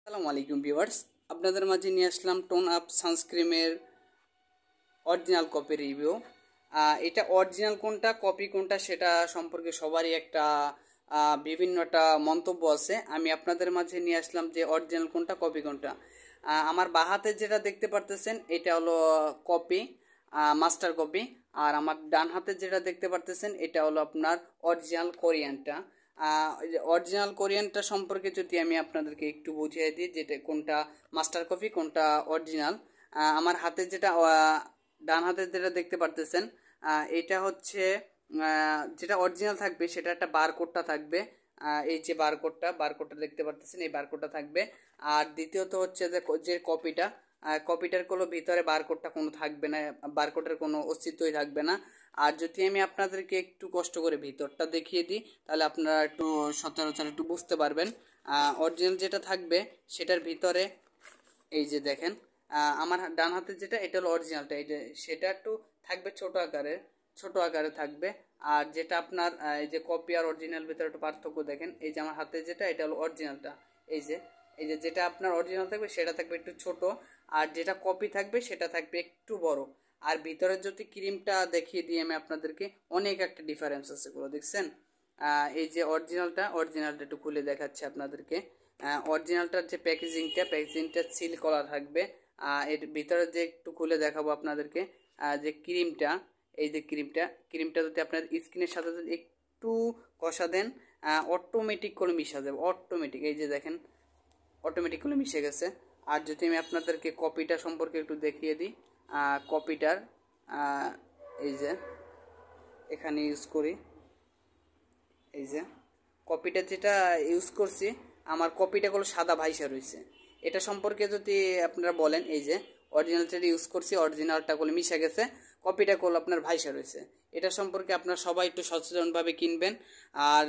আসসালামু আলাইকুম ভিউয়ার্স, আপনাদের মাঝে নিয়ে আসলাম টোন আপ সানস্ক্রিমের অরিজিনাল কপি রিভিউ। এটা অরিজিনাল কোনটা কপি কোনটা সেটা সম্পর্কে সবারই একটা বিভিন্ন একটা মন্তব্য আছে। আমি আপনাদের মাঝে নিয়ে আসলাম যে অরিজিনাল কোনটা কপি কোনটা। আমার বাঁ হাতে যেটা দেখতে পারতেছেন এটা হলো কপি, মাস্টার কপি। আর আমার ডান হাতে যেটা দেখতে পারতেছেন এটা হলো আপনার অরিজিনাল কোরিয়ানটা। অরিজিনাল কোরিয়ানটা সম্পর্কে যদি আমি আপনাদেরকে একটু বুঝিয়ে দিই যেটা কোনটা মাস্টার কপি কোনটা অরিজিনাল। আমার হাতে যেটা ডান হাতে যেটা দেখতে পারতেছেন এটা হচ্ছে যেটা অরিজিনাল থাকবে সেটা একটা বারকোডটা থাকবে। এই যে বারকোডটা দেখতে পারতেছেন, এই বারকোডটা থাকবে। আর দ্বিতীয়ত হচ্ছে যে কপিটার কোনো ভিতরে বারকোডটা কোনো থাকবে না, বারকোডের কোনো অস্তিত্বই থাকবে না। আর যদি আমি আপনাদেরকে একটু কষ্ট করে ভিতরটা দেখিয়ে দিই তাহলে আপনারা একটু সচরাচর একটু বুঝতে পারবেন। অরিজিনাল যেটা থাকবে সেটার ভিতরে এই যে দেখেন, আমার ডান হাতে যেটা এটা হলো অরিজিনালটা, এটা সেটা একটু থাকবে ছোট আকারে থাকবে। আর যেটা আপনার এই যে কপি আর অরিজিনাল ভিতরে একটু পার্থক্য দেখেন, এই যে আমার হাতে যেটা এটা হলো অরিজিনালটা, এই যে যেটা আপনার অরিজিনাল থাকবে সেটা থাকবে একটু ছোট, আর যেটা কপি থাকবে সেটা থাকবে একটু বড়। আর ভিতরে যদি ক্রিমটা দেখিয়ে দিই আমি আপনাদেরকে, অনেক একটা ডিফারেন্স আছে এগুলো দেখছেন। এই যে অরিজিনালটা একটু খুলে দেখাচ্ছে আপনাদেরকে। অরিজিনালটার যে প্যাকেজিংটা সিল করা থাকবে। এর ভিতরে যে একটু খুলে দেখাবো আপনাদেরকে, যে ক্রিমটা, এই যে ক্রিমটা যদি আপনার স্কিনের সাথে যদি একটু কষা দেন অটোমেটিক করে মিশা যাবে, অটোমেটিক। এই যে দেখেন অটোমেটিক করে মিশে গেছে। আর যদি আমি আপনাদেরকে কপিটা সম্পর্কে একটু দেখিয়ে দিই, কপিটার এই যে এখানে ইউজ করি, এই যে কপিটা যেটা ইউজ করছি আমার কপিটা কোনো সাদা ভাইসা রয়েছে। এটা সম্পর্কে যদি আপনারা বলেন, এই যে অরিজিনাল যেটা ইউজ করছি অরিজিনালটা করলে মিশে গেছে, কপিটা করলে আপনার ভাইসা রয়েছে। এটা সম্পর্কে আপনারা সবাই একটু সচেতনভাবে কিনবেন। আর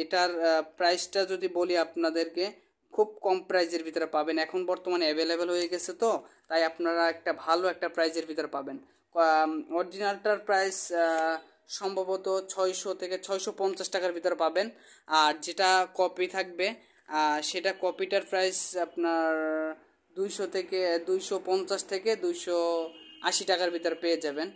এটার প্রাইসটা যদি বলি আপনাদেরকে, খুব কম প্রাইজের ভিতরে পাবেন, এখন বর্তমানে অ্যাভেলেবেল হয়ে গেছে, তো তাই আপনারা একটা ভালো একটা প্রাইজের ভিতরে পাবেন। অরিজিনালটার প্রাইস সম্ভবত 600 থেকে 650 টাকার ভিতরে পাবেন। আর যেটা কপি থাকবে সেটা কপিটার প্রাইস আপনার 250 থেকে 280 টাকার ভিতরে পেয়ে যাবেন।